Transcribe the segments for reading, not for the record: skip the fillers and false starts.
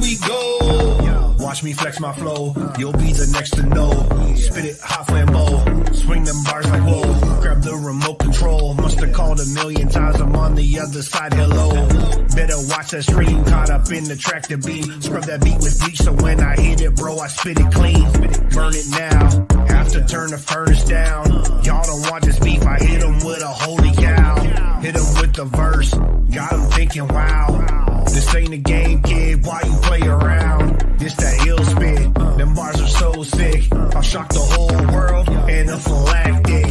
we go. Watch me flex my flow. You'll be the next to know. Spit it hot flambeau. Swing them bars like whoa. Grab the remote control. Must have called a million times. I'm on the other side. Hello. Better watch that stream. Caught up in the track to beat. Scrub that beat with bleach. So when I hit it, bro, I spit it clean. Burn it now. Have to turn the furnace down. Y'all don't want this beef. I hit them with a holy cow. Hit them with the verse. Got them thinking, wow. This ain't a game, kid. Why you play around? This that ill spit. Them bars are so sick. I'll shock the whole world in a phylactic.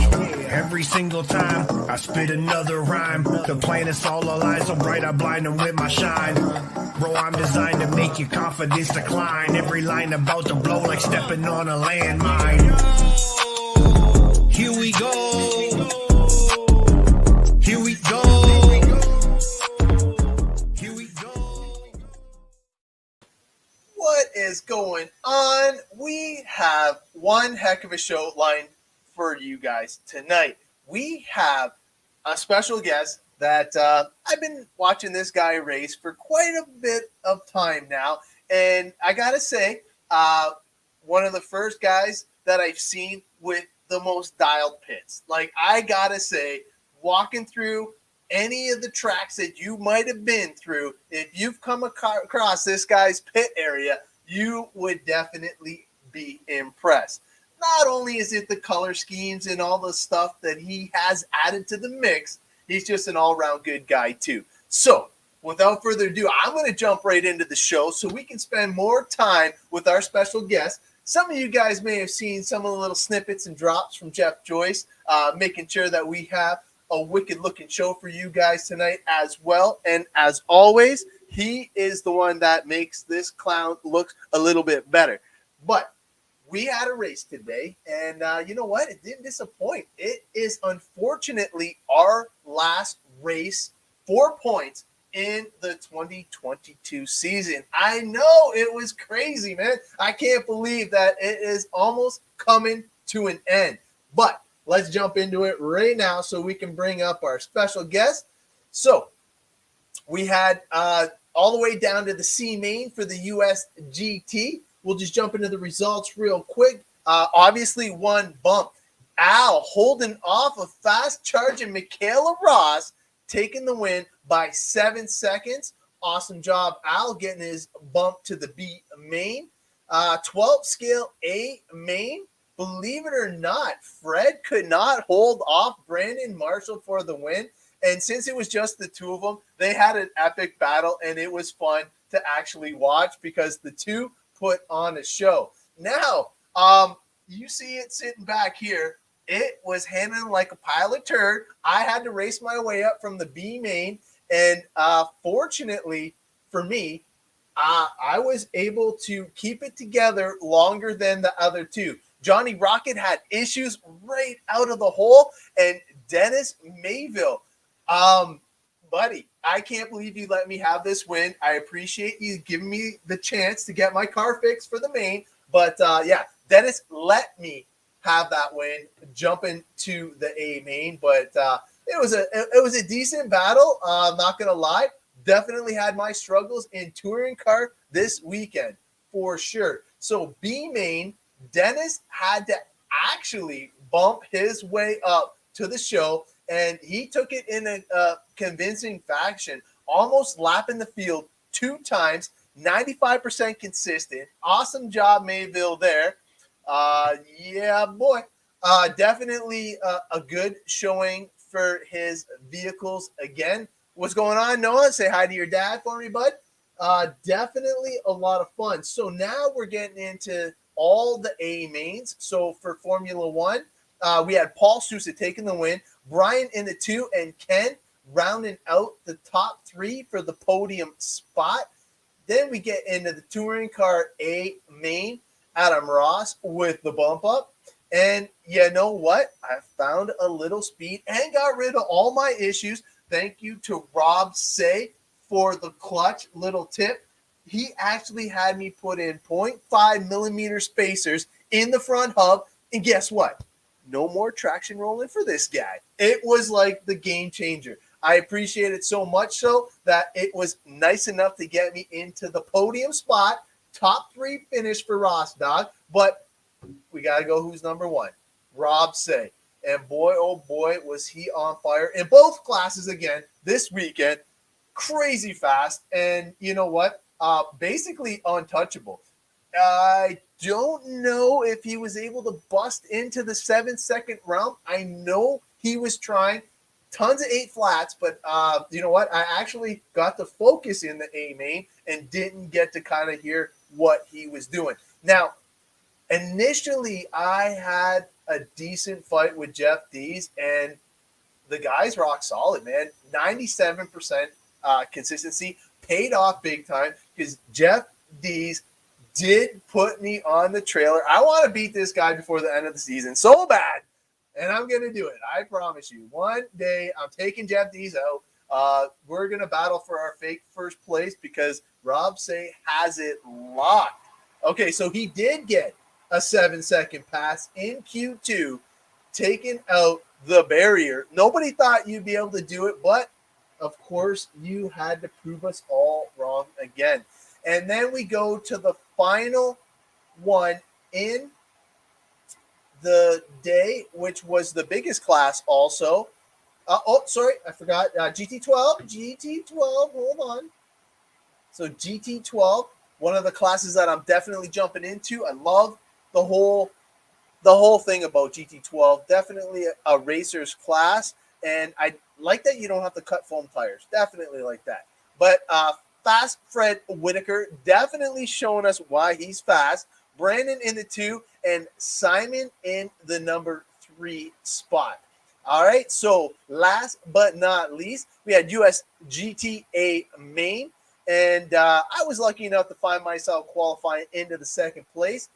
Every single time I spit another rhyme, the planets all align so bright I blind them with my shine. Bro, I'm designed to make your confidence decline. Every line about to blow like stepping on a landmine. Here we go. Here we go. Here we go. What is going on? We have one heck of a show lined for you guys tonight. We have a special guest that I've been watching this guy race for quite a bit of time now. And I got to say, one of the first guys that I've seen with the most dialed pits. Like, I got to say, walking through any of the tracks that you might have been through, if you've come across this guy's pit area, you would definitely be impressed. Not only is it the color schemes and all the stuff that he has added to the mix, he's just an all-around good guy too. So, without further ado, I'm going to jump right into the show so we can spend more time with our special guest. Some of you guys may have seen some of the little snippets and drops from Jeff Joyce, making sure that we have a wicked-looking show for you guys tonight as well. And as always, he is the one that makes this clown look a little bit better. But we had a race today, and you know what? It didn't disappoint. It is unfortunately our last race for points in the 2022 season. I know it was crazy, man. I can't believe that it is almost coming to an end. But let's jump into it right now so we can bring up our special guest. So we had all the way down to the C main for the USGT. We'll just jump into the results real quick. Obviously, one bump. Al holding off a fast-charging Michaela Ross, taking the win by 7 seconds. Awesome job, Al, getting his bump to the B main. 12 scale A main. Believe it or not, Fred could not hold off Brandon Marshall for the win. And since it was just the two of them, they had an epic battle, and it was fun to actually watch because the two put on a show. Now, you see it sitting back here. It was handling like a pile of turd. I had to race my way up from the B main, and fortunately for me, I was able to keep it together longer than the other two. Johnny Rocket had issues right out of the hole, and Dennis Mayville, buddy, I can't believe you let me have this win. I appreciate you giving me the chance to get my car fixed for the main. But, yeah, Dennis let me have that win, jumping to the A main. But it was a decent battle. I'm not going to lie. Definitely had my struggles in touring car this weekend for sure. So B main, Dennis had to actually bump his way up to the show, and he took it in a convincing fashion, almost lapping the field 2 times, 95% consistent. Awesome job, Mayville, there. Yeah, boy. Definitely a good showing for his vehicles again. What's going on, Noah? Say hi to your dad for me, bud. Definitely a lot of fun. So now we're getting into all the A mains. So for Formula One, we had Paul Sousa taking the win, Brian in the 2, and Ken rounding out the top 3 for the podium spot. Then we get into the touring car A main, Adam Ross with the bump up. And you know what? I found a little speed and got rid of all my issues. Thank you to Rob Say for the clutch little tip. He actually had me put in 0.5 millimeter spacers in the front hub. And guess what? No more traction rolling for this guy. It was like the game changer. I appreciate it so much so that it was nice enough to get me into the podium spot. Top 3 finish for Ross, dog. But we got to go who's number 1. Rob Say. And boy, oh boy, was he on fire in both classes again this weekend. Crazy fast. And you know what? Basically untouchable. I don't know if he was able to bust into the 7-second round. I know he was trying tons of 8 flats, but you know what? I actually got to focus in the A main and didn't get to kind of hear what he was doing. Now, initially, I had a decent fight with Jeff Dees, and the guy's rock solid, man. 97% consistency paid off big time because Jeff Dees did put me on the trailer. I want to beat this guy before the end of the season so bad, and I'm going to do it. I promise you. One day, I'm taking Jeff Dees out. We're going to battle for our fake first place because Rob Say has it locked. Okay, so he did get a 7-second pass in Q2, taking out the barrier. Nobody thought you'd be able to do it, but of course, you had to prove us all wrong again. And then we go to the final one in the day, which was the biggest class also. Sorry, I forgot. GT12, hold on. So GT12, one of the classes that I'm definitely jumping into. I love the whole thing about GT12. Definitely a racer's class. And I like that you don't have to cut foam tires. Definitely like that. But Fast Fred Whitaker definitely showing us why he's fast. Brandon in the 2 and Simon in the number 3 spot. All right, so last but not least, we had US GTA main, and I was lucky enough to find myself qualifying into the 2nd place.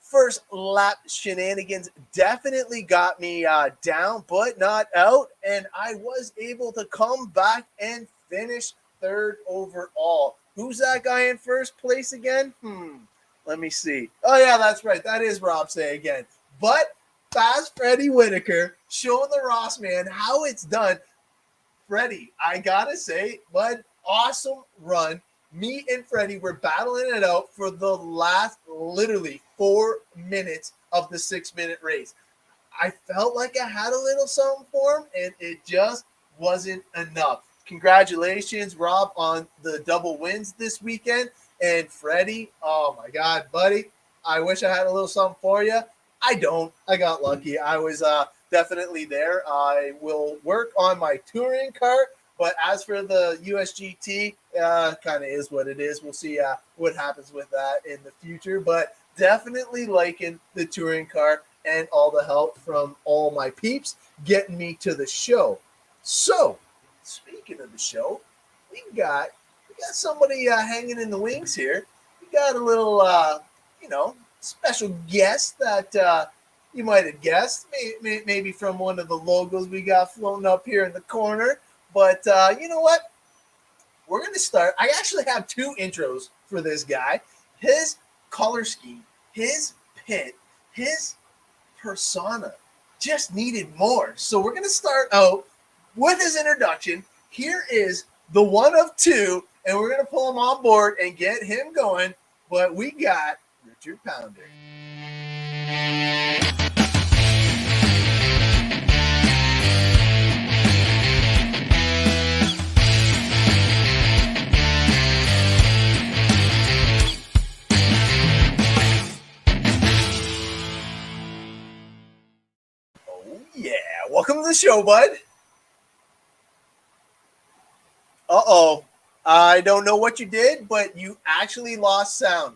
First lap shenanigans definitely got me down, but not out, and I was able to come back and finish 3rd overall. Who's that guy in 1st place again? Let me see. Oh, yeah, that's right. That is Rob Say again. But Fast Freddie Whitaker showing the Ross man how it's done. Freddie, I got to say, bud, awesome run. Me and Freddie were battling it out for the last literally 4 minutes of the 6-minute race. I felt like I had a little something for him, and it just wasn't enough. Congratulations, Rob, on the double wins this weekend. And Freddie, oh my God, buddy, I wish I had a little something for you. I don't. I got lucky. I was definitely there. I will work on my touring car. But as for the USGT, kind of is what it is. We'll see what happens with that in the future. But definitely liking the touring car and all the help from all my peeps getting me to the show. So, speaking of the show, we got somebody hanging in the wings here. We got a little, special guest that you might have guessed, maybe from one of the logos we got floating up here in the corner. But you know what? We're going to start. I actually have 2 intros for this guy. His color scheme, his pit, his persona just needed more. So we're going to start out with his introduction. Here is the one of 2, and we're going to pull him on board and get him going. But we got Richard Pounder. Yeah, welcome to the show, bud. Uh-oh. I don't know what you did, but you actually lost sound.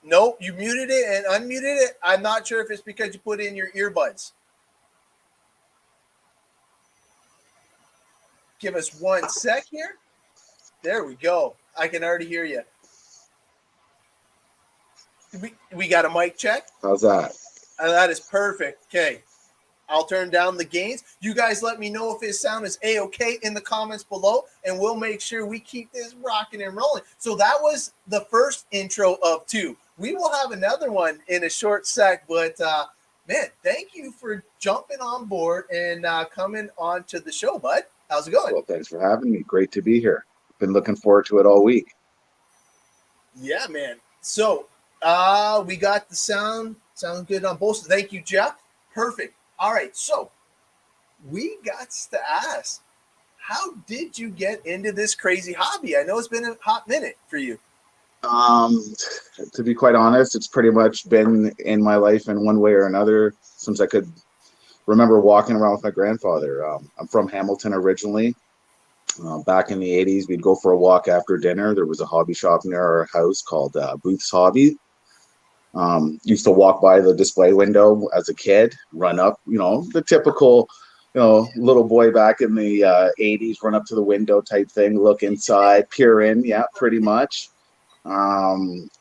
Nope, you muted it and unmuted it. I'm not sure if it's because you put in your earbuds. Give us 1 sec here. There we go. I can already hear you. We got a mic check. How's that? That is perfect. Okay. I'll turn down the gains. You guys let me know if his sound is A-okay in the comments below, and we'll make sure we keep this rocking and rolling. So that was the first intro of 2. We will have another one in a short sec, but man, thank you for jumping on board and coming on to the show, bud. How's it going? Well, thanks for having me. Great to be here. Been looking forward to it all week. Yeah, man. So we got the sound good on both. Thank you, Jeff. Perfect. All right. So we got to ask, how did you get into this crazy hobby? I know it's been a hot minute for you. To be quite honest, it's pretty much been in my life in one way or another since I could remember walking around with my grandfather. I'm from Hamilton originally. Back in the 80s, we'd go for a walk after dinner. There was a hobby shop near our house called Booth's Hobby. Used to walk by the display window as a kid, run up, the typical, little boy back in the 80s, run up to the window type thing, look inside, peer in. Yeah, pretty much.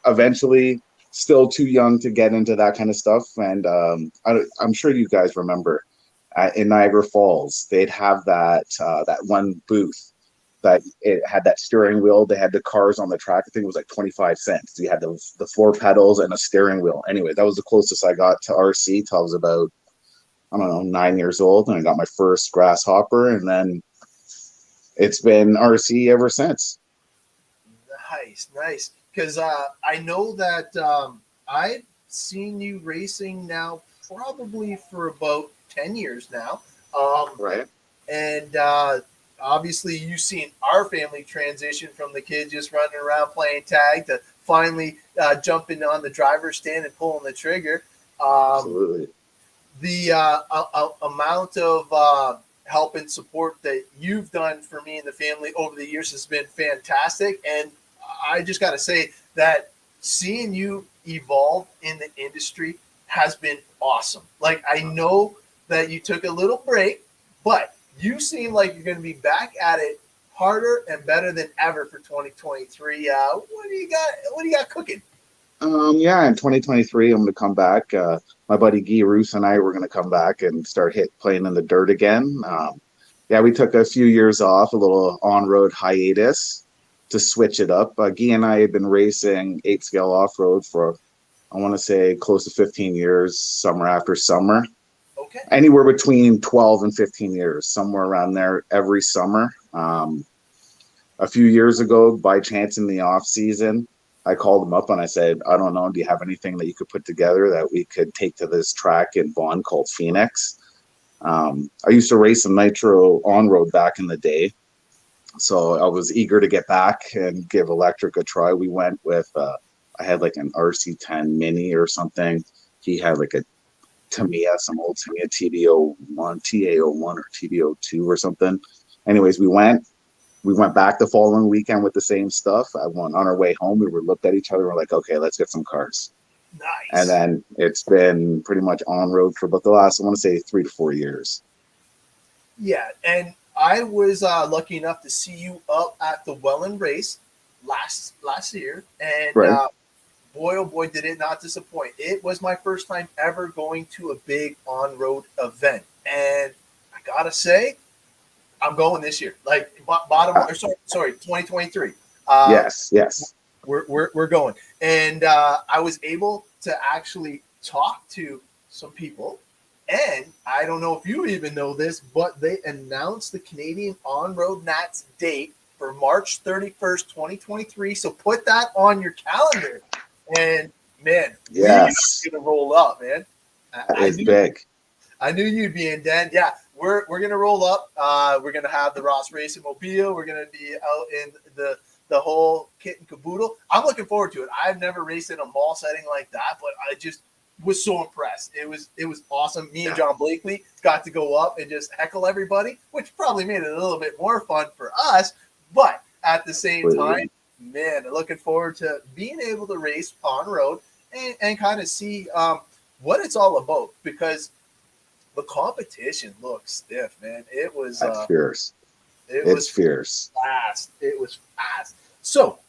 Eventually, still too young to get into that kind of stuff. And I'm sure you guys remember in Niagara Falls, they'd have that one booth that it had that steering wheel. They had the cars on the track. I think it was like 25 cents. You had the floor pedals and a steering wheel. Anyway, that was the closest I got to RC till I was about, I don't know, 9 years old. And I got my first grasshopper. And then it's been RC ever since. Nice. Because I know that I've seen you racing now probably for about 10 years now. Right. And obviously you've seen our family transition from the kids just running around playing tag to finally jumping on the driver's stand and pulling the trigger. Absolutely. The amount of help and support that you've done for me and the family over the years has been fantastic. And I just got to say that seeing you evolve in the industry has been awesome. Like, I know that you took a little break, but you seem like you're going to be back at it harder and better than ever for 2023. What do you got cooking? Yeah, in 2023, I'm going to come back. My buddy Guy Roos and I were going to come back and start playing in the dirt again. Yeah, we took a few years off, a little on-road hiatus to switch it up. Guy and I had been racing 8-scale off-road for, I want to say, close to 15 years, summer after summer. Okay. Anywhere between 12 and 15 years, somewhere around there every summer. A few years ago, by chance in the off season, I called him up and I said, I don't know, do you have anything that you could put together that we could take to this track in Vaughan called Phoenix? I used to race some nitro on-road back in the day, so I was eager to get back and give electric a try. We went with, I had like an RC10 Mini or something. He had like a Tamiya, some old Tamiya TB01, TA01 or TB02 or something. Anyways, we went back the following weekend with the same stuff. I went on our way home. We were looked at each other. We're like, okay, let's get some cars. Nice. And then it's been pretty much on road for about the last, I want to say, 3 to 4 years. Yeah. And I was lucky enough to see you up at the Welland race last year. And right. Boy, oh boy, did it not disappoint. It was my first time ever going to a big on-road event. And I got to say, I'm going this year. Like, sorry, 2023. Yes. We're going. And I was able to actually talk to some people. And I don't know if you even know this, but they announced the Canadian On-Road Nats date for March 31st, 2023. So put that on your calendar. And, man, yes, we're going to roll up, man. It's big. I knew you'd be in Den. Yeah, we're going to roll up. We're going to have the Ross Racing Mobile. We're going to be out in the whole kit and caboodle. I'm looking forward to it. I've never raced in a mall setting like that, but I just was so impressed. It was awesome. Me and John Blakely got to go up and just heckle everybody, which probably made it a little bit more fun for us. But at the same time, man, looking forward to being able to race on road and kind of see what it's all about, because the competition looks stiff, man. It was fierce. It's fierce. Fast. It was fast. So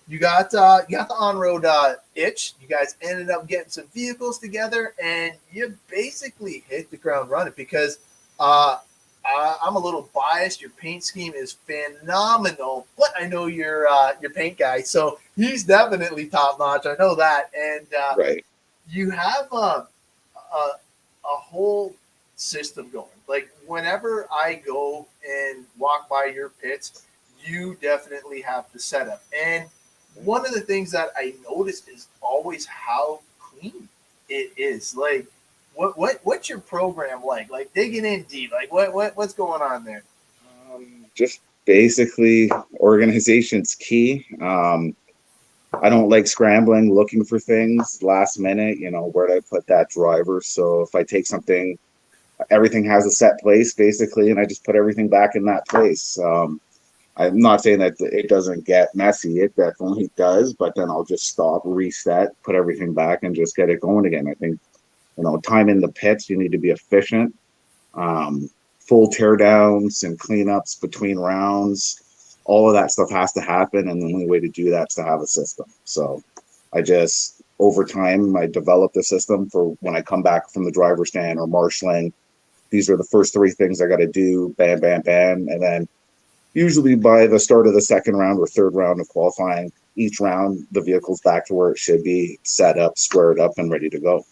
you got the on-road itch. You guys ended up getting some vehicles together, and you basically hit the ground running, because I'm a little biased. Your paint scheme is phenomenal, but I know you're your paint guy, so he's definitely top notch. I know that. And right. You have a whole system going. Like whenever I go and walk by your pits, you definitely have the setup. And one of the things that I noticed is always how clean it is. Like what's your program like? Like digging in deep. Like what's going on there? Just basically organization's key. I don't like scrambling, looking for things last minute, where do I put that driver? So if I take something, everything has a set place basically, and I just put everything back in that place. I'm not saying that it doesn't get messy. It definitely does, but then I'll just stop, reset, put everything back, and just get it going again. I think, time in the pits, you need to be efficient. Full teardowns and cleanups between rounds, all of that stuff has to happen, and the only way to do that is to have a system. So I just, over time, I developed a system for when I come back from the driver's stand or marshaling. These are the first three things I got to do, bam, bam, bam, and then usually by the start of the second round or third round of qualifying, each round, the vehicle's back to where it should be, set up, squared up, and ready to go.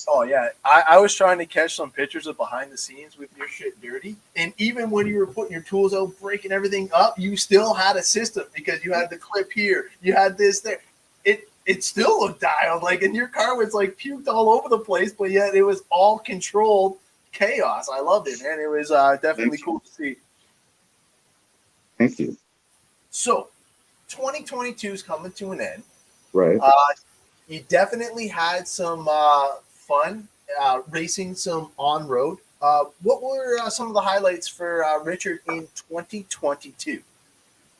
Oh, yeah. I was trying to catch some pictures of behind the scenes with your shit dirty. And even when you were putting your tools out, breaking everything up, you still had a system because you had the clip here. You had this there. It still looked dialed. Like, and your car was like puked all over the place, but yet it was all controlled chaos. I loved it, man. It was definitely cool to see. Thank you. So 2022 is coming to an end. Right. You definitely had some fun racing some on-road. What were some of the highlights for Richard in 2022?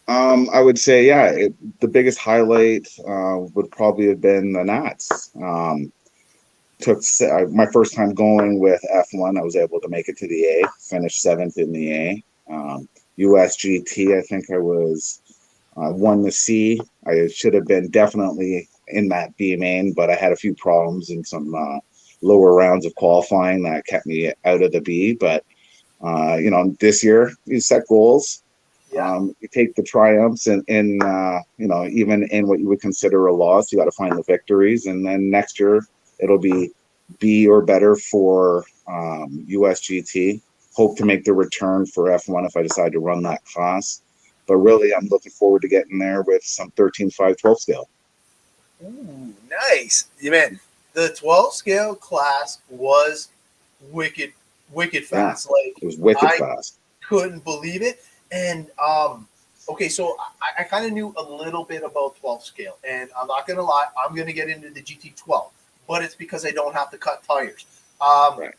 I would say, the biggest highlight would probably have been the Nats. Took my first time going with F1. I was able to make it to the A, finished 7th in the A. USGT, I think I was won the C. I should have been definitely in that B main, but I had a few problems in some lower rounds of qualifying that kept me out of the B. But this year you set goals. Yeah. You take the triumphs and even in what you would consider a loss, you got to find the victories. And then next year it'll be B or better for USGT. Hope to make the return for F1 if I decide to run that class. But really, I'm looking forward to getting there with some 13.5 12 scale. Ooh, nice. Yeah, man, the 12 scale class was wicked fast. Yeah, like it was wicked fast. Couldn't believe it. And okay, so I kind of knew a little bit about 12 scale, and I'm not gonna lie, I'm gonna get into the GT12, but it's because I don't have to cut tires. Right.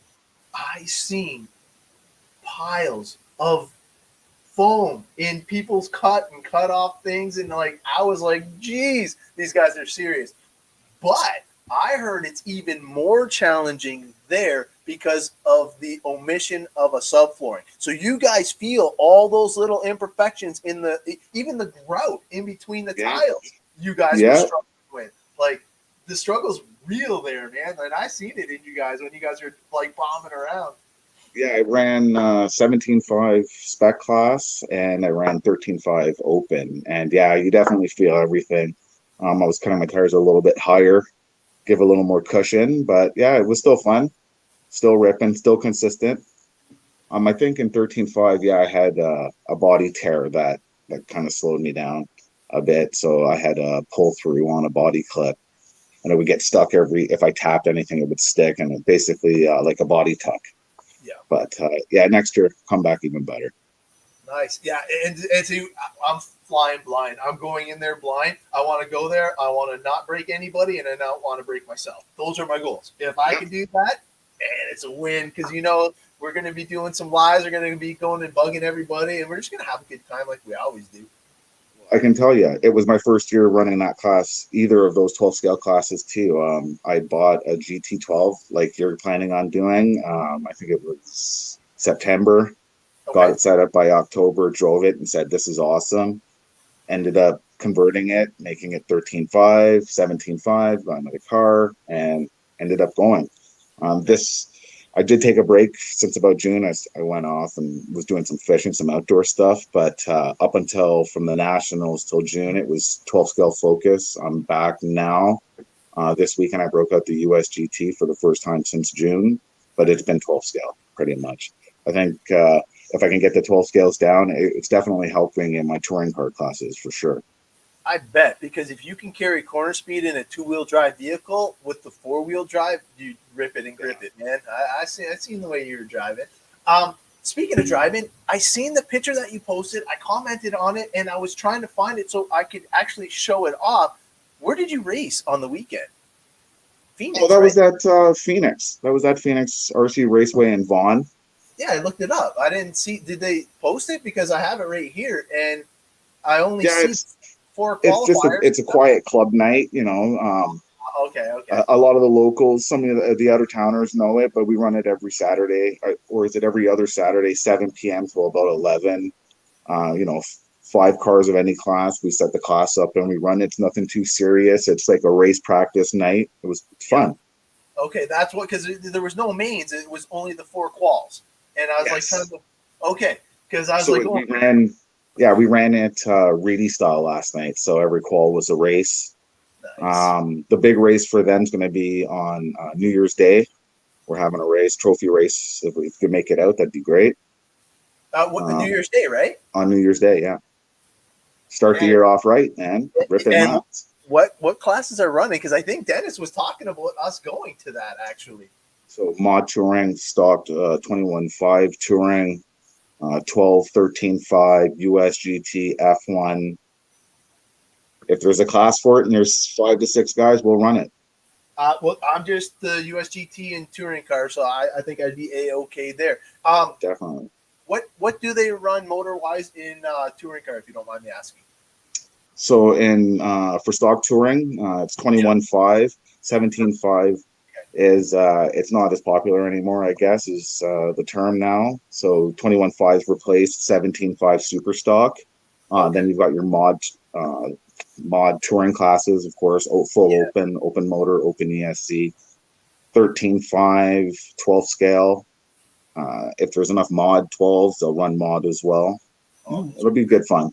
I seen piles of foam in people's cut off things, and like I was like, geez, these guys are serious. But I heard it's even more challenging there because of the omission of a subflooring. So you guys feel all those little imperfections in even the grout in between the tiles. You guys were struggling with. Like the struggle's real there, man. And I seen it in you guys when you guys were like bombing around. Yeah, I ran 17.5 spec class and I ran 13.5 open. And yeah, you definitely feel everything. I was cutting my tires a little bit higher, give a little more cushion, but yeah, it was still fun, still ripping, still consistent. I think in 13.5, I had a body tear that kind of slowed me down a bit. So I had a pull through on a body clip, and it would get stuck if I tapped anything, it would stick, and it basically like a body tuck. Yeah. But next year, come back even better. Nice. Yeah. And see, I'm flying blind. I'm going in there blind. I want to go there. I want to not break anybody, and I don't want to break myself. Those are my goals. If I can do that, and it's a win, because we're going to be doing some lives. We're going to be going and bugging everybody, and we're just going to have a good time like we always do. I can tell you, it was my first year running that class, either of those 12 scale classes too. I bought a GT12 like you're planning on doing. I think it was September. Okay. Got it set up by October, drove it and said, this is awesome. Ended up converting it, making it 13.5, 17.5, got another car, and ended up going. I did take a break since about June. I went off and was doing some fishing, some outdoor stuff. But up until from the Nationals till June, it was 12 scale focus. I'm back now. This weekend, I broke out the USGT for the first time since June. but it's been 12 scale pretty much. I think if I can get the 12 scales down, it's definitely helping in my touring car classes for sure. I bet, because if you can carry corner speed in a 2-wheel drive vehicle with the 4-wheel drive, you rip it and grip it, man. I seen the way you were driving. Speaking of driving, I seen the picture that you posted. I commented on it, and I was trying to find it so I could actually show it off. Where did you race on the weekend? Phoenix. Oh, that was right? that Phoenix. That was that Phoenix RC Raceway in Vaughan. Yeah, I looked it up. I didn't see. Did they post it? Because I have it right here, and I only Yeah, see 4 it's just qualifiers. it's a quiet club night, Okay. A lot of the locals, some of the out of towners know it, but we run it every Saturday, or is it every other Saturday, 7 p.m. to about 11. 5 cars of any class. We set the class up and we run it. It's nothing too serious. It's like a race practice night. It was fun. Okay, that's what, because there was no mains. It was only the 4 quals, and I was Yes. like, okay, because I was So like, we ran it Reedy style last night. So every qual was a race. nice. The big race for them is going to be on New Year's Day. We're having a race, trophy race. If we could make it out, that'd be great. New Year's Day, right? On New Year's Day, yeah. Start the year off right, man. Rip it And nuts. what classes are running? Because I think Dennis was talking about us going to that actually. So mod touring, stocked 21.5 touring, 12, 13.5, USGT, F1. If there's a class for it and there's 5 to 6 guys, we'll run it. Well, I'm just the USGT and touring car, so I think I'd be a-okay there. Definitely. What do they run motor wise in touring car, if you don't mind me asking? So for stock touring, it's 21.5, 17.5 is it's not as popular anymore, I guess, is the term now. So 21.5's replaced 17.5 super stock. Then you've got your mod touring classes, of course, full open motor, open ESC, 13.5, 12 scale. If there's enough mod 12s, they'll run mod as well. It'll be good fun.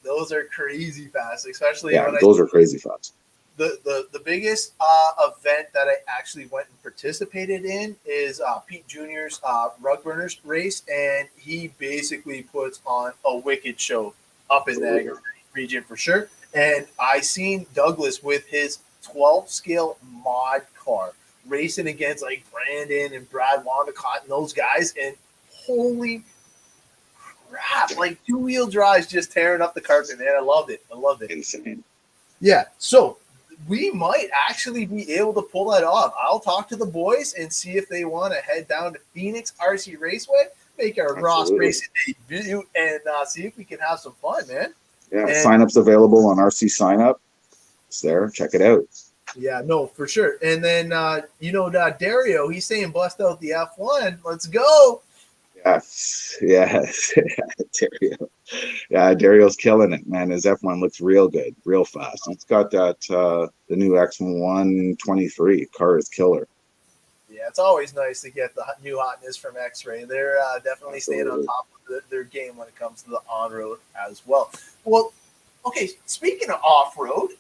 Those are crazy fast, especially those are crazy fast. The biggest event that I actually went and participated in is Pete Jr.'s Rug Burners race, and he basically puts on a wicked show up in the region for sure. And I seen Douglas with his 12 scale mod car racing against like Brandon and Brad Wandicott and those guys, and holy crap, like 2-wheel drives just tearing up the carpet, man. I loved it. Insane. Yeah, so we might actually be able to pull that off. I'll talk to the boys and see if they want to head down to Phoenix RC Raceway, make our Ross Racing debut, and see if we can have some fun, man. Yeah, sign-ups available on RC Sign-Up. It's there. Check it out. Yeah, no, for sure. And then, Dario, he's saying bust out the F1. Let's go. Yes. Dario. Yeah, Dario's killing it, man. His F1 looks real good, real fast. He's got that, the new X123 car is killer. Yeah, it's always nice to get the new hotness from X-Ray. They're definitely staying on top of their game when it comes to the on-road as well. Well, okay, speaking of off-road,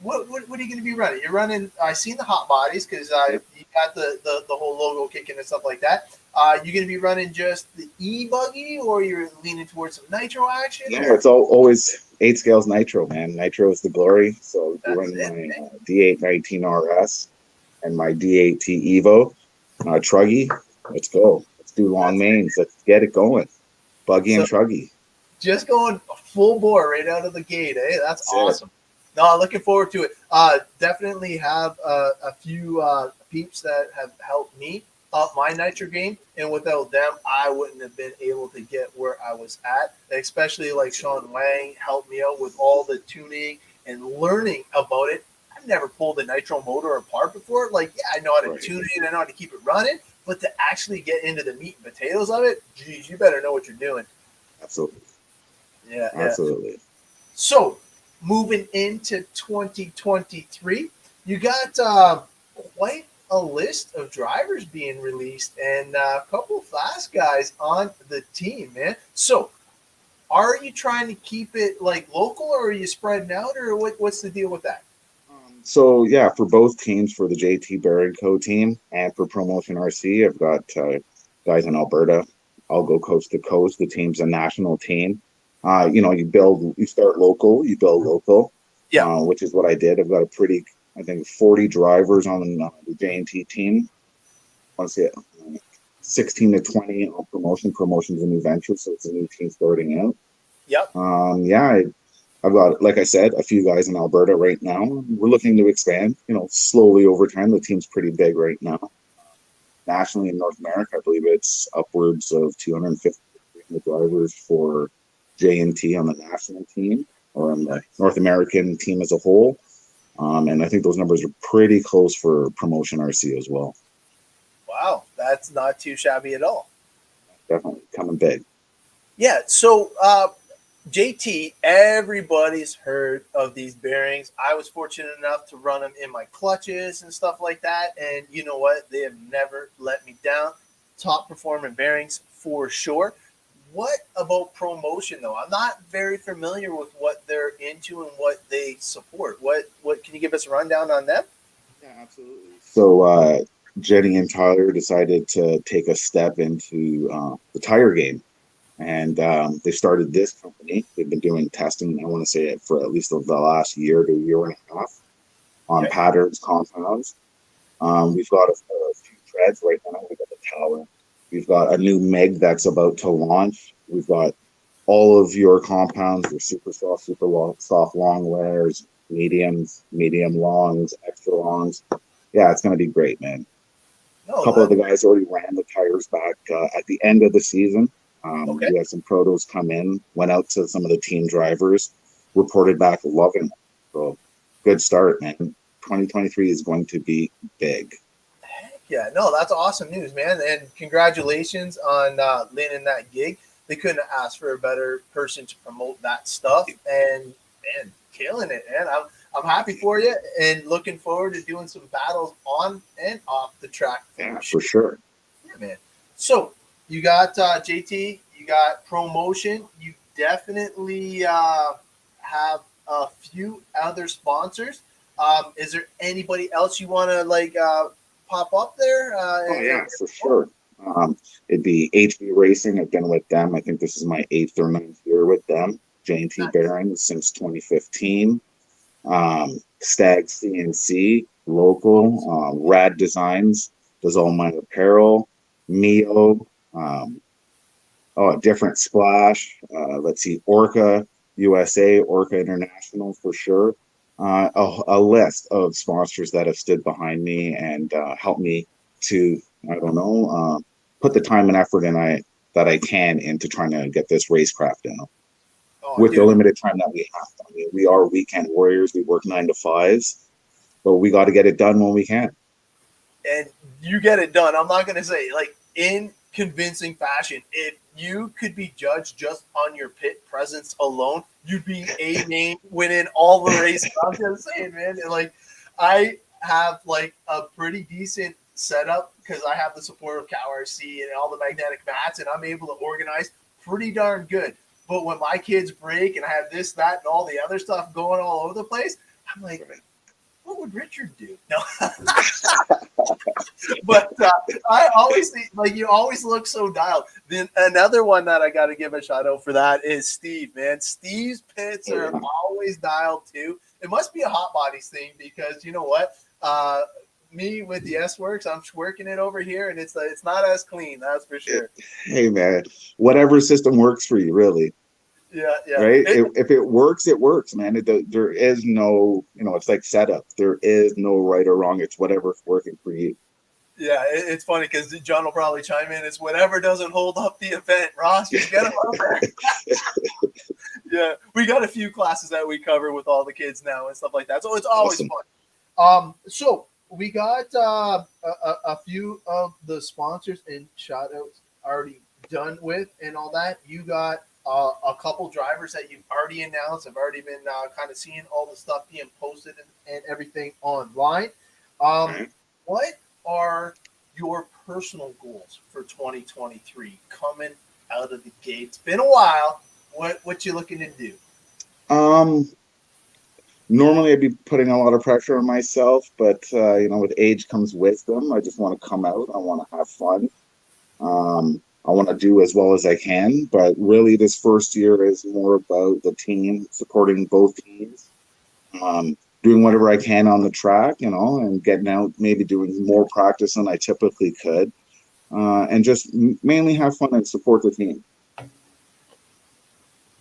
what are you going to be running? You're running. I seen the hot bodies because you got the whole logo kicking and stuff like that. You going to be running just the e-buggy, or you're leaning towards some nitro action? Yeah, it's always 8 scales nitro, man. Nitro is the glory. So I'm running my D819 RS and my D8T Evo Truggy. Let's go. Let's do long mains. Let's get it going. Buggy and Truggy. Just going full bore right out of the gate, eh? That's awesome. No, looking forward to it. Definitely have a few peeps that have helped me up my nitro game, and without them, I wouldn't have been able to get where I was at. Especially like Sean Wang helped me out with all the tuning and learning about it. I've never pulled a nitro motor apart before. Like, yeah, I know how to tune it, I know how to keep it running, but to actually get into the meat and potatoes of it, geez, you better know what you're doing. Absolutely. Yeah, absolutely. So, moving into 2023, you got quite a list of drivers being released and a couple of fast guys on the team, man. So, are you trying to keep it like local, or are you spreading out, or what's the deal with that? So yeah, for both teams, for the JT Bear & Co team and for Promotion RC, I've got guys in Alberta. I'll go coast to coast. The team's a national team. You start local, you build local, Yeah. which is what I did. I've got I think 40 drivers on the J&T team. I want to say 16 to 20 on promotion. Promotion's a new venture, so it's a new team starting out. Yep. I've got, like I said, a few guys in Alberta right now. We're looking to expand, slowly over time. The team's pretty big right now. Nationally in North America, I believe it's upwards of 250 drivers for J&T on the national team or on the North American team as a whole. And I think those numbers are pretty close for Promotion RC as well. Wow, that's not too shabby at all. Definitely coming big. Yeah, so JT, everybody's heard of these bearings. I was fortunate enough to run them in my clutches and stuff like that. And you know what? They have never let me down. Top performing bearings for sure. What about Promotion though? I'm not very familiar with what they're into and what they support. What can you give us a rundown on them? Yeah, absolutely. So Jenny and Tyler decided to take a step into the tire game. And they started this company. They've been doing testing, I want to say, for at least the last year to year and a half on patterns, compounds. We've got a few treads right now. We've got the Tower. We've got a new Meg that's about to launch. We've got all of your compounds, your super soft, soft long wears, mediums, medium longs, extra longs. Yeah, it's going to be great, man. A couple of the guys already ran the tires back at the end of the season. We had some protos come in, went out to some of the team drivers, reported back loving it. So good start, man. 2023 is going to be big. Heck yeah, no, that's awesome news, man. And congratulations on landing that gig. They couldn't have asked for a better person to promote that stuff. And man, killing it, man. I'm happy for you and looking forward to doing some battles on and off the track. For sure. Yeah, man. So you got JT, you got Promotion. You definitely have a few other sponsors. Is there anybody else you want to pop up there? For sure. It'd be HB Racing. I've been with them. I think this is my 8th or 9th year with them. J&T Bearings since 2015. Stag CNC, local. Rad Designs does all my apparel. Mio. A different splash. Let's see, Orca USA, Orca International for sure. A list of sponsors that have stood behind me and helped me to, put the time and effort that I can into trying to get this racecraft down. With the limited time that we have. I mean, we are weekend warriors. We work 9 to 5s, but we got to get it done when we can. And you get it done. I'm not going to say in convincing fashion. If you could be judged just on your pit presence alone, you'd be a name winning all the races. I'm just saying, man. And I have a pretty decent setup because I have the support of CowRC and all the magnetic mats, and I'm able to organize pretty darn good. But when my kids break and I have this, that, and all the other stuff going all over the place, I'm like, what would Richard do? No. But I always think, you always look so dialed. Then another one that I got to give a shout out for that is Steve, man. Steve's pits are always dialed too. It must be a hot bodies thing because you know what? Me with the S-Works, I'm working it over here, and it's not as clean, that's for sure. Hey, man, whatever system works for you, really. Yeah. Right? If it works, it works, man. There is no, it's like setup. There is no right or wrong. It's whatever's working for you. Yeah, it's funny because John will probably chime in. It's whatever doesn't hold up the event, Ross. You get him up there. Yeah, we got a few classes that we cover with all the kids now and stuff like that. So it's always fun. So we got a few of the sponsors and shout outs already done with and all that. You got a couple drivers that you've already announced. I've already been kind of seeing all the stuff being posted and everything online. What are your personal goals for 2023 coming out of the gate? It's been a while. What you looking to do? Normally I'd be putting a lot of pressure on myself, but with age comes wisdom. I just want to come out. I want to have fun. I want to do as well as I can, but really this first year is more about the team, supporting both teams, doing whatever I can on the track, and getting out, maybe doing more practice than I typically could, and just mainly have fun and support the team.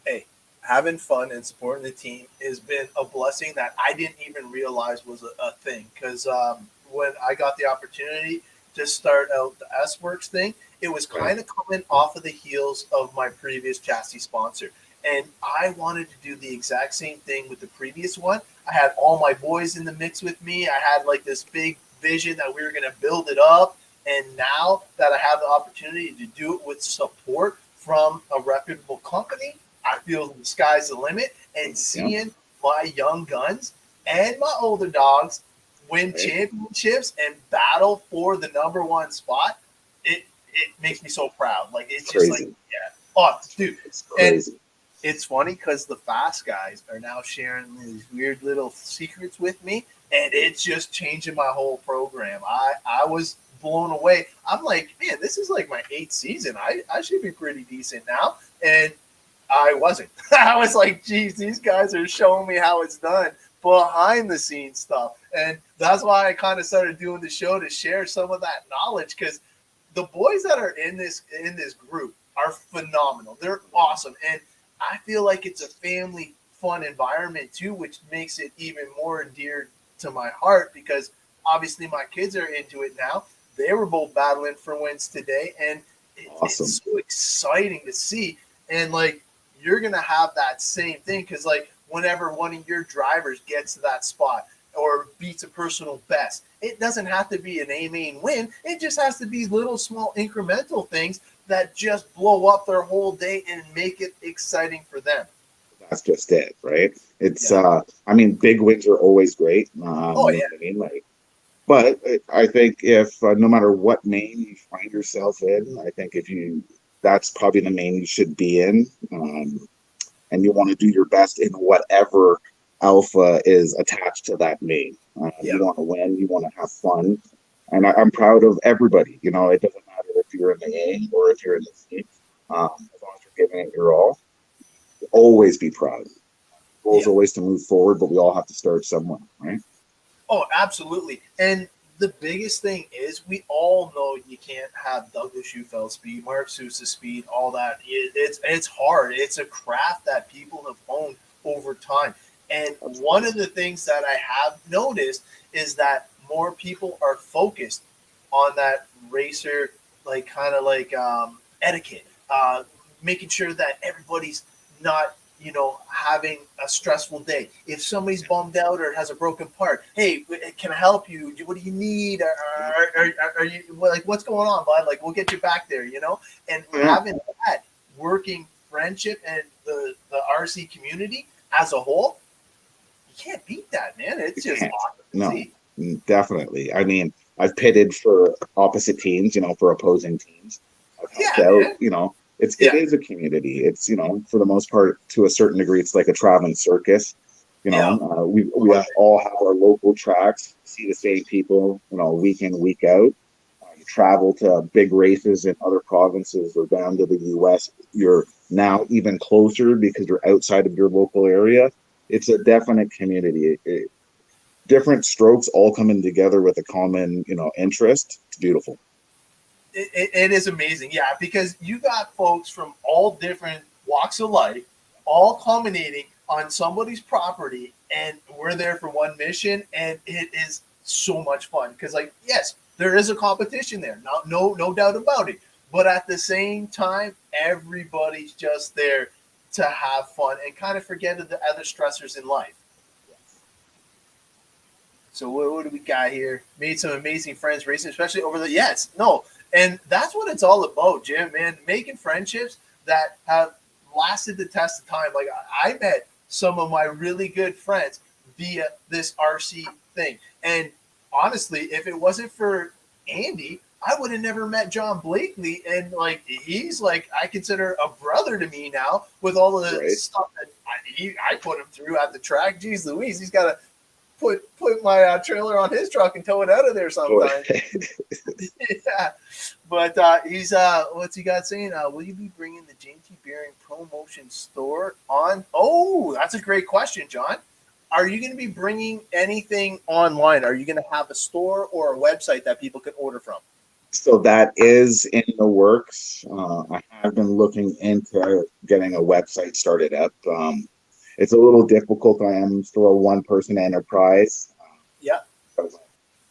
Hey, having fun and supporting the team has been a blessing that I didn't even realize was a thing. Because when I got the opportunity to start out the S Works thing, it was Right. kind of coming off of the heels of my previous chassis sponsor. And I wanted to do the exact same thing with the previous one. I had all my boys in the mix with me. I had like this big vision that we were going to build it up. And now that I have the opportunity to do it with support from a reputable company, I feel the sky's the limit. And Yeah. seeing my young guns and my older dogs win Right. championships and battle for the number one spot, it makes me so proud. Like it's just like, Crazy. yeah, oh, dude. It's And crazy. it's funny because the fast guys are now sharing these weird little secrets with me, and it's just changing my whole program. I was blown away. I'm like, man, this is like my 8th season. I should be pretty decent now. And I wasn't. I was like, geez, these guys are showing me how it's done behind the scenes stuff. And that's why I kind of started doing the show to share some of that knowledge, because the boys that are in this group are phenomenal. They're awesome. And I feel like it's a family fun environment too, which makes it even more endeared to my heart, because obviously my kids are into it now. They were both battling for wins today, and Awesome. it's so exciting to see. And like, you're gonna have that same thing, because like whenever one of your drivers gets to that spot or beats a personal best, it doesn't have to be an A main win. It just has to be little small incremental things that just blow up their whole day and make it exciting for them. That's just it, right? It's Yeah. I mean, big wins are always great. Oh You know yeah. what I mean? Like, but I think if no matter what main you find yourself in, I think if you that's probably the main you should be in, and you want to do your best in whatever alpha is attached to that main. Yeah. You want to win, you want to have fun, and I'm proud of everybody. It doesn't matter if you're in the A or if you're in the C. As long as you're giving it your all, always be proud. The goal is Yeah. always to move forward, but we all have to start somewhere, right? Oh, absolutely. And the biggest thing is, we all know you can't have Douglas Schufeld speed, Mark Sousa speed, all that. It's hard. It's a craft that people have honed over time. And one of the things that I have noticed is that more people are focused on that racer, like kind of like etiquette, making sure that everybody's not, having a stressful day. If somebody's bummed out or has a broken part, hey, can I help you? What do you need? Are you like, what's going on, bud? Like, we'll get you back there, And Yeah. having that working friendship and the RC community as a whole, you can't beat that, man. It's You just can't. awesome to No, see. definitely. I mean, I've pitted for opposite teams, for opposing teams. I've helped Yeah, out, man. it Yeah. is a community. It's, for the most part, to a certain degree, it's like a traveling circus. Yeah. We all have our local tracks, see the same people, week in, week out. You travel to big races in other provinces or down to the US. You're now even closer because you're outside of your local area. It's a definite community. Different strokes all coming together with a common, interest. It's beautiful. It is amazing, yeah, because you got folks from all different walks of life, all culminating on somebody's property, and we're there for one mission, and it is so much fun. Because, like, yes, there is a competition there, no doubt about it, but at the same time, everybody's just there to have fun and kind of forget the other stressors in life. So what do we got here? Made some amazing friends racing, especially over the no, and that's what it's all about, Jim. Man, making friendships that have lasted the test of time. Like, I met some of my really good friends via this RC thing, and honestly, if it wasn't for Andy, I would have never met John Blakely, and like he's like I consider a brother to me now with all of the Right. stuff that I put him through at the track. Jeez Louise, he's got to put my trailer on his truck and tow it out of there sometimes. Yeah, but he's what's he got saying? Will you be bringing the JT Bearing promotion store on? Oh, that's a great question, John. Are you going to be bringing anything online? Are you going to have a store or a website that people can order from? So that is in the works. I have been looking into getting a website started up. It's a little difficult. I am still a one-person enterprise. Yeah.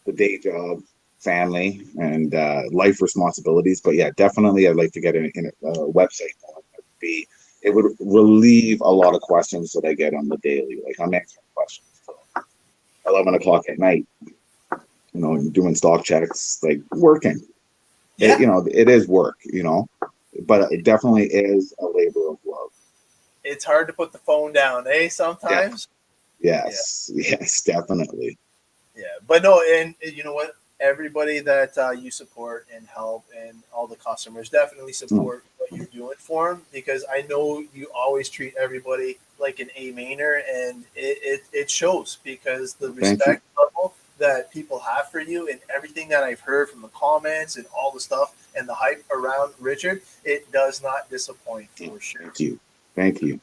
The day job, family, and life responsibilities. But yeah, definitely I'd like to get a website going. It would relieve a lot of questions that I get on the daily. Like I'm answering questions till 11 o'clock at night, doing stock checks, like working. Yeah. It is work, but it definitely is a labor of love. It's hard to put the phone down, sometimes. Yeah. Yes, definitely. Yeah, but no, and you know what? Everybody that you support and help, and all the customers definitely support what you're doing for them, because I know you always treat everybody like an A-mainer, and it shows, because the respect level that people have for you and everything that I've heard from the comments and all the stuff and the hype around Richard, it does not disappoint for sure. Thank you.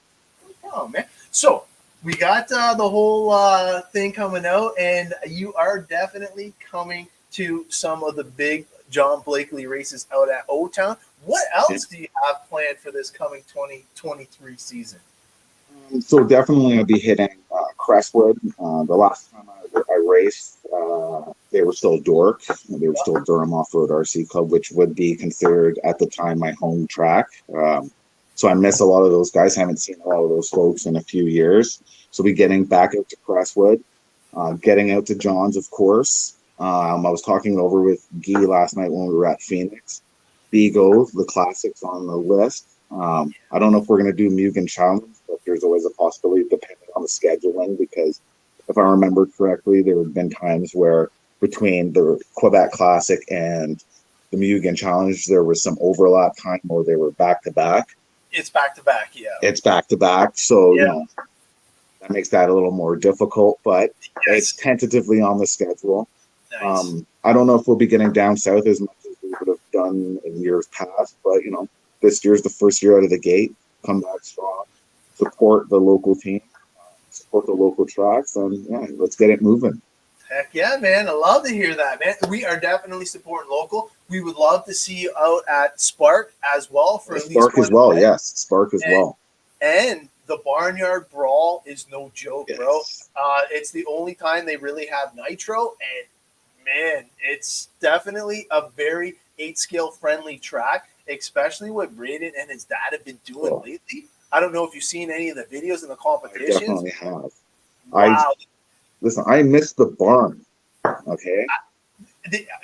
Oh man, so we got the whole thing coming out, and you are definitely coming to some of the big John Blakely races out at O-Town. What else do you have planned for this coming 2023 season? So definitely I'll be hitting Crestwood. The last time I raced, they were still Dork. They were still Durham Off-Road RC Club, which would be considered at the time my home track. So I miss a lot of those guys. Haven't seen a lot of those folks in a few years. So be getting back out to Crestwood, getting out to John's, of course. I was talking it over with Guy last night when we were at Phoenix. Bigo, the classics on the list. I don't know if we're going to do Mugen Challenge, but there's always a possibility depending on the scheduling, because if I remember correctly, there have been times where between the Quebec Classic and the Mugen Challenge, there was some overlap time where they were back-to-back. It's back-to-back, yeah. It's back-to-back, so, that makes that a little more difficult, but it's tentatively on the schedule. Nice. I don't know if we'll be getting down south as much as we would have done in years past, but, this year's the first year out of the gate. Come back strong, support the local team, support the local tracks, and let's get it moving. Heck yeah, man. I love to hear that, man. We are definitely supporting local. We would love to see you out at Spark as well. Spark as well, yes. Spark as well. And the Barnyard Brawl is no joke, bro. It's the only time they really have nitro, and man, it's definitely a very 8-scale friendly track, especially what Braden and his dad have been doing lately. I don't know if you've seen any of the videos in the competitions. I definitely have. Wow. Listen, I miss the barn. Okay.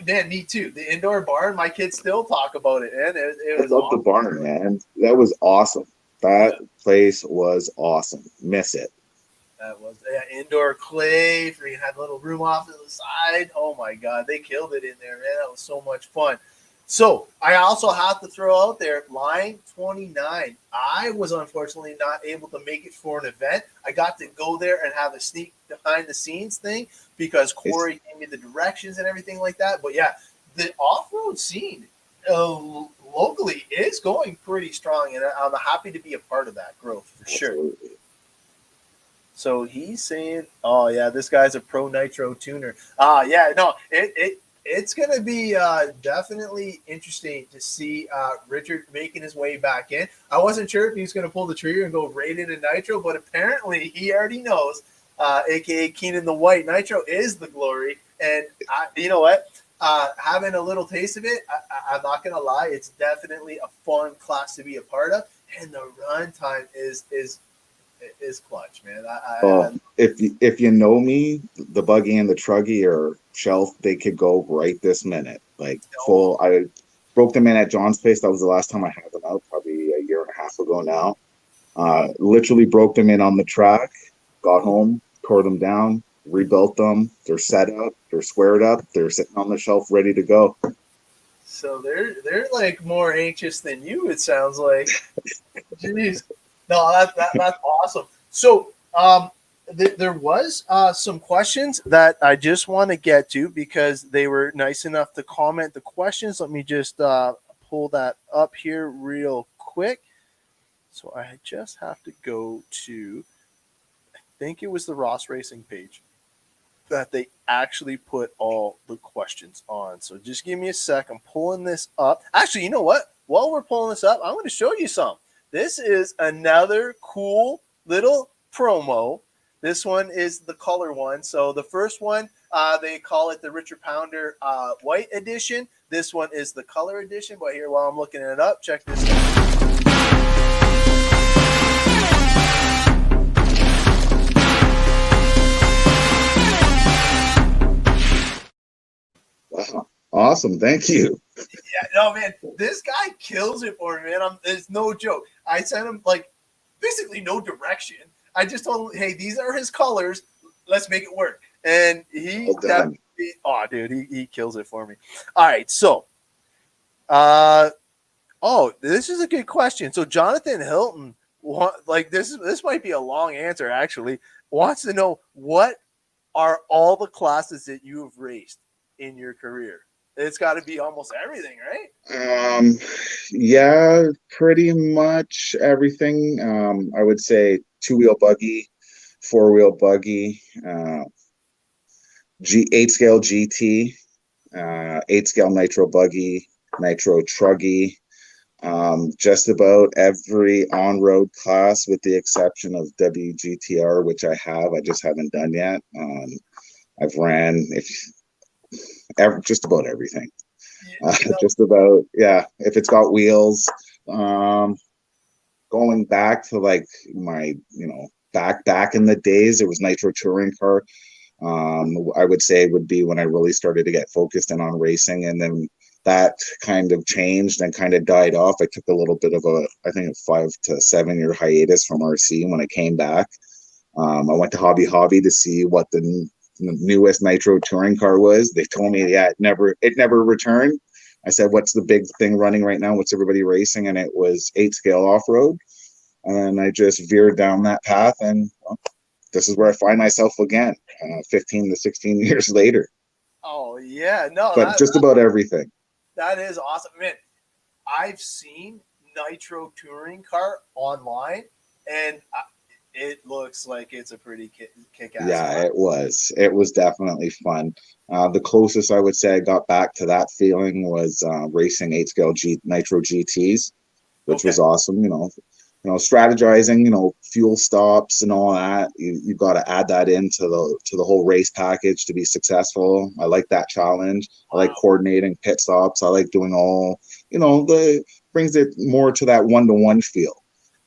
Man, me too. The indoor barn, my kids still talk about it, and it was I love awesome. the barn, man. That was awesome. That place was awesome. Miss it. That was indoor clay. You had a little room off to the side. Oh my God, they killed it in there, man. That was so much fun. So I also have to throw out there line 29. I was unfortunately not able to make it for an event. I got to go there and have a sneak behind the scenes thing because Corey gave me the directions and everything like that. But yeah, the off-road scene locally is going pretty strong, and I'm happy to be a part of that growth for sure. So he's saying, "Oh yeah, this guy's a pro nitro tuner." It's going to be definitely interesting to see Richard making his way back in. I wasn't sure if he was going to pull the trigger and go right into nitro, but apparently he already knows, a.k.a. Keenan the White. Nitro is the glory. And you know what? Having a little taste of it, I'm not going to lie, it's definitely a fun class to be a part of. And the run time is clutch, man. If you know me, the buggy and the truggy are shelf. They could go right this minute. Like full. I broke them in at John's place. That was the last time I had them out, probably a year and a half ago now. Literally broke them in on the track. Got home, tore them down, rebuilt them. They're set up. They're squared up. They're sitting on the shelf, ready to go. So they're like more anxious than you. It sounds like. Jeez. No, that's awesome. So there was some questions that I just want to get to because they were nice enough to comment the questions. Let me just pull that up here real quick. So I just have to go to, I think it was the Ross Racing page that they actually put all the questions on. So just give me a sec. I'm pulling this up. Actually, you know what? While we're pulling this up, I'm going to show you some. This is another cool little promo. This one is the color one. So the first one, they call it the Richard Pounder White Edition. This one is the color edition. But here, while I'm looking it up, check this out. Wow. Awesome. Thank you. Yeah, no, man, this guy kills it for me, man. It's no joke. I sent him like basically no direction. I just told him, hey, these are his colors. Let's make it work. And he Well done. oh, dude, he kills it for me. All right, so this is a good question. So Jonathan Hilton, like this might be a long answer actually, wants to know what are all the classes that you have raced in your career? It's got to be almost everything, right? Yeah, pretty much everything. I would say 2-wheel buggy, 4-wheel buggy, 8 scale GT, 8 scale nitro buggy, nitro truggy, just about every on-road class with the exception of WGTR, which I just haven't done yet. I've ran just about everything. Just about, yeah. If it's got wheels, going back to like my, back in the days, it was nitro touring car. I would say would be when I really started to get focused in on racing, and then that kind of changed and kind of died off. I took a little bit of I think a 5 to 7 year hiatus from RC. When I came back, I went to Hobby to see what the newest nitro touring car was. They told me, yeah, it never returned. I said, what's the big thing running right now? What's everybody racing? And it was 8 scale off-road. And I just veered down that path, and this is where I find myself again, 15 to 16 years later. Oh yeah, no, but just about everything. That is awesome, man. I've seen nitro touring car online, and it looks like it's a pretty kick-ass. Yeah, it was definitely fun. The closest I would say I got back to that feeling was racing 8 scale nitro GTs, which was awesome. Strategizing, fuel stops and all that. You got to add that into the whole race package to be successful. I like that challenge. I like coordinating pit stops. I like doing all, brings it more to that one-to-one feel.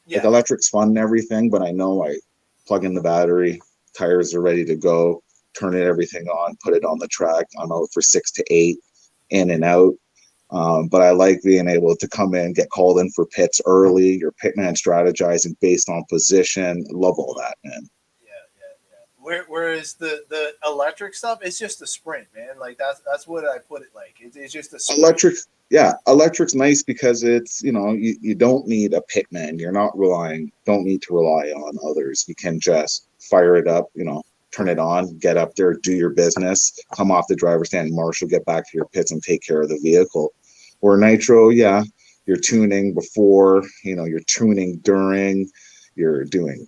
Yeah. Like electric's fun and everything, but I know I plug in the battery, tires are ready to go, turn everything on, put it on the track. I'm out for 6 to 8, in and out. But I like being able to come in, get called in for pits early. Your pitman strategizing based on position. Love all that, man. Yeah. Whereas the electric stuff, it's just a sprint, man. Like that's what I put it like. It's just a sprint. Electric's nice because it's, you don't need a pitman. Don't need to rely on others. You can just fire it up, turn it on, get up there, do your business, come off the driver's stand, marshal, get back to your pits and take care of the vehicle. Or nitro, yeah, you're tuning before, you're tuning during, you're doing,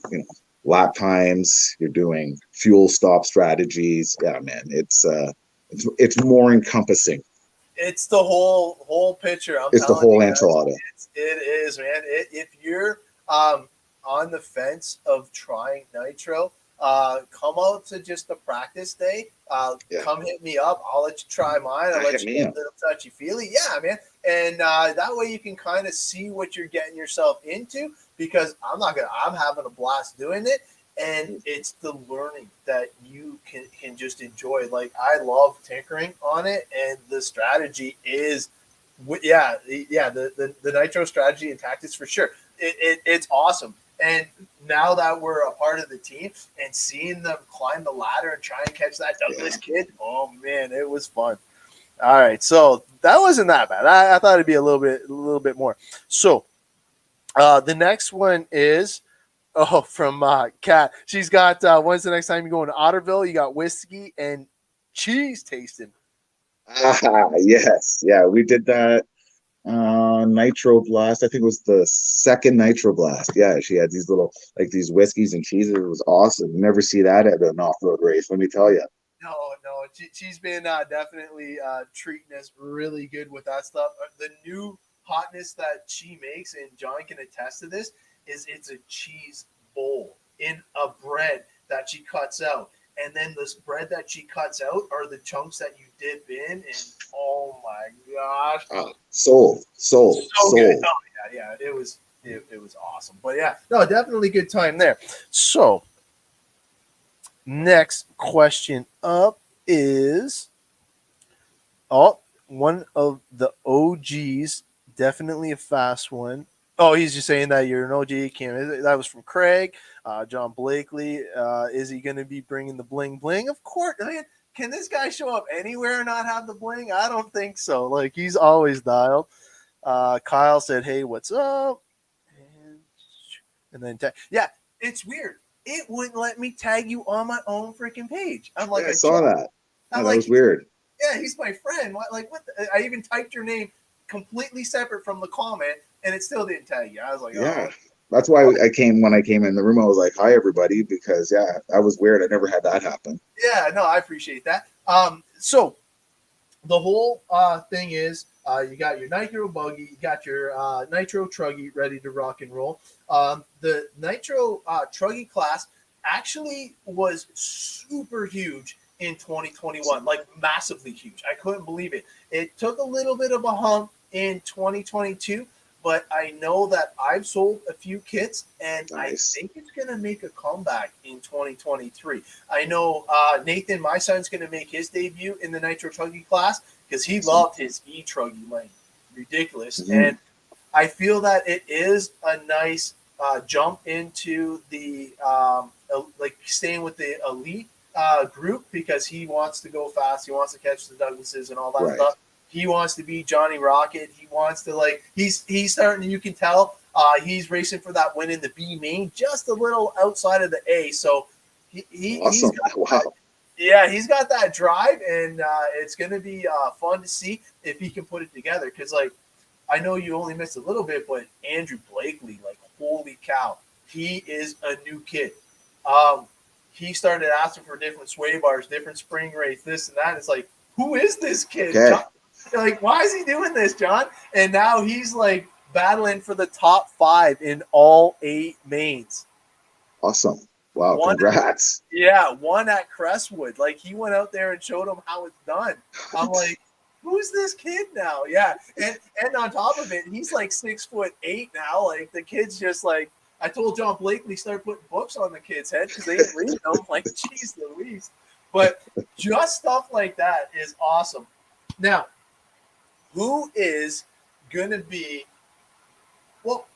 lap times, you're doing fuel stop strategies. Yeah, man, it's more encompassing. It's the whole picture. It's the whole enchilada. It is, man. If you're on the fence of trying nitro, come out to just a practice day. Come hit me up. I'll let you try mine. I'll let you get a little touchy feely. Yeah, man. And that way you can kind of see what you're getting yourself into, because I'm having a blast doing it. And it's the learning that you can just enjoy. Like, I love tinkering on it, and the strategy is, the nitro strategy and tactics for sure. It's awesome. And now that we're a part of the team and seeing them climb the ladder and try and catch that Douglas kid, oh man, it was fun. All right, so that wasn't that bad. I thought it'd be a little bit more. So the next one is from Kat. She's got when's the next time you go to Otterville? You got whiskey and cheese tasting. Yes, yeah, we did that. Nitro Blast. I think it was the second Nitro Blast. Yeah, she had these little like these whiskeys and cheeses. It was awesome. You never see that at an off-road race. Let me tell you. No, she's been definitely treating us really good with that stuff. The new hotness that she makes, and John can attest to this, is it's a cheese bowl in a bread that she cuts out. And then this bread that she cuts out are the chunks that you dip in, and oh my gosh, Sold. so good. Oh yeah, it was awesome. But yeah, no, definitely good time there. So next question up is one of the OGs, definitely a fast one. Oh, he's just saying that you're an OG, Cam. That was from Craig. John Blakely. Is he going to be bringing the bling bling? Of course. Man, can this guy show up anywhere and not have the bling? I don't think so. Like, he's always dialed. Kyle said, hey, what's up? And then, yeah, it's weird. It wouldn't let me tag you on my own freaking page. I'm like, I saw that. I'm that like, was weird. Yeah, he's my friend. What? I even typed your name completely separate from the comment, and it still didn't tag you. I was like, yeah. That's why when I came in the room, I was like, hi, everybody, because, yeah, that was weird. I never had that happen. Yeah, no, I appreciate that. So the whole thing is you got your Nitro Buggy, you got your Nitro Truggy ready to rock and roll. The Nitro Truggy class actually was super huge in 2021, like massively huge. I couldn't believe it. It took a little bit of a hump in 2022, but I know that I've sold a few kits, and nice. I think it's going to make a comeback in 2023. I know Nathan, my son's going to make his debut in the Nitro Truggy class because he loved his E-Truggy, like ridiculous. Mm-hmm. And I feel that it is a nice jump into the like staying with the elite group, because he wants to go fast. He wants to catch the Douglases and all that stuff. He wants to be Johnny Rocket. He wants to, like, he's starting, you can tell he's racing for that win in the B main, just a little outside of the A. So awesome. He's got that drive, and it's going to be fun to see if he can put it together. Because, like, I know you only missed a little bit, but Andrew Blakely, like, holy cow, he is a new kid. He started asking for different sway bars, different spring rates, this and that. It's like, who is this kid? Okay. Like, why is he doing this, John? And now he's like battling for the top 5 in all 8 mains. Awesome. Wow. Congrats. One at Crestwood. Like, he went out there and showed him how it's done. I'm like, who's this kid now? Yeah. And on top of it, he's like 6'8" now. Like, the kid's just like, I told John Blakely start putting books on the kids' head because they didn't read them. Like, geez Louise. But just stuff like that is awesome. Now, who is going to be – well,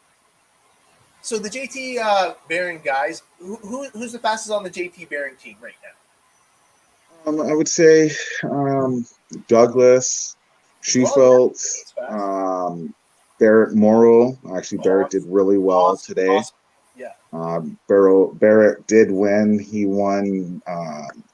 so the JT Bearing guys, who's the fastest on the JT Bearing team right now? I would say Douglas, Shefelt, Barrett Morrow. Actually, Barrett did really well today. Awesome. Yeah. Barrett did win. He won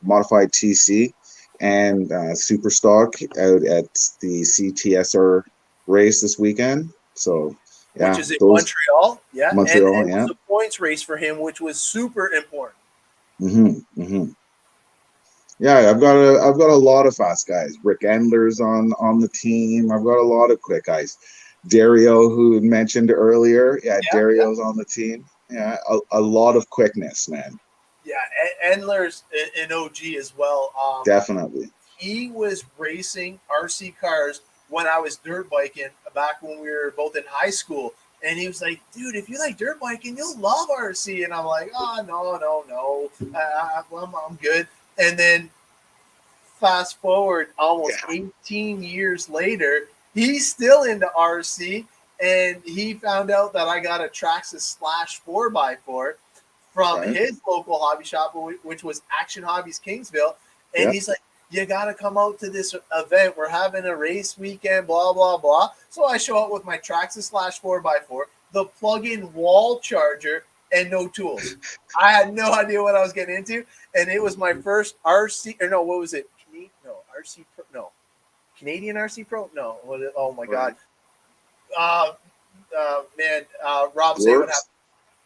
modified TC and super stock out at the CTSR race this weekend. So, yeah. Which is in Montreal. Yeah. Montreal, and it was a points race for him, which was super important. Mm-hmm. Mm-hmm. Yeah, I've got a lot of fast guys. Rick Endler's on the team. I've got a lot of quick guys. Dario, who mentioned earlier, Dario's on the team. Yeah, a lot of quickness, man. Yeah, Endler's an OG as well. Definitely. He was racing RC cars when I was dirt biking back when we were both in high school. And he was like, dude, if you like dirt biking, you'll love RC. And I'm like, oh, no. I'm good. And then fast forward almost 18 years later, he's still into RC. And he found out that I got a Traxxas Slash 4x4 from his local hobby shop, which was Action Hobbies Kingsville. And he's like, you got to come out to this event. We're having a race weekend, blah, blah, blah. So I show up with my Traxxas Slash 4x4, the plug-in wall charger, and no tools. I had no idea what I was getting into. And it was my first RC, or no, what was it? RC Pro, no. Canadian RC Pro? No. Oh, my God. Rob, say what happened.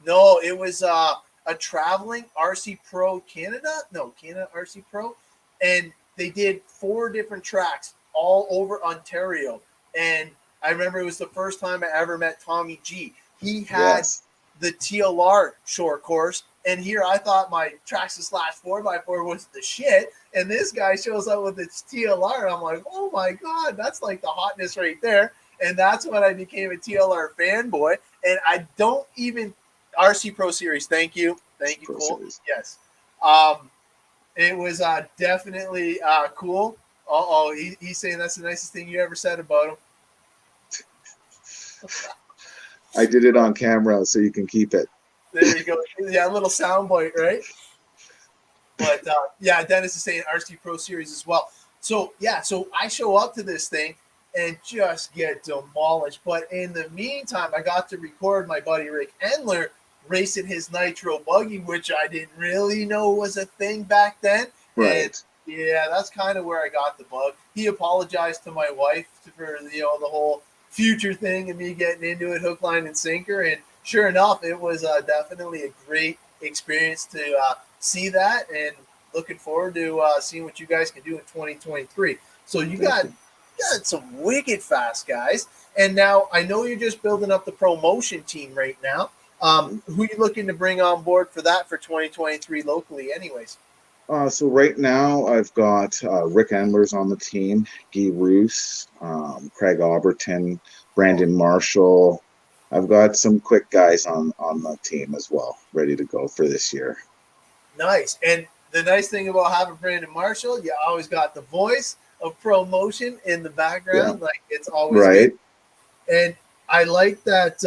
No, it was a traveling RC Pro Canada. No, Canada RC Pro. And they did 4 different tracks all over Ontario. And I remember it was the first time I ever met Tommy G. He had the TLR short course. And here I thought my Traxxas Slash 4x4 was the shit. And this guy shows up with its TLR. I'm like, oh my God, that's like the hotness right there. And that's when I became a TLR fanboy. And I don't even RC Pro Series. Thank you. Pro Cole. Series. Yes. It was definitely cool. He's saying that's the nicest thing you ever said about him. I did it on camera, so you can keep it. There you go. Yeah, a little soundbite, right? But Dennis is saying RC Pro Series as well. So I show up to this thing and just get demolished. But in the meantime, I got to record my buddy Rick Endler racing his nitro buggy, which I didn't really know was a thing back then. Right. And yeah, that's kind of where I got the bug. He apologized to my wife for the whole future thing and me getting into it hook, line, and sinker. And sure enough, it was definitely a great experience to see that, and looking forward to seeing what you guys can do in 2023. So you got some wicked fast guys, and now I know you're just building up the promotion team right now. Who are you looking to bring on board for that for 2023 locally anyways? So right now I've got Rick Endler's on the team, Guy Roos, Craig Auberton, Brandon Marshall. I've got some quick guys on the team as well, ready to go for this year. Nice. And the nice thing about having Brandon Marshall, you always got the voice of promotion in the background. Yeah. Like it's always right. Good. And I like that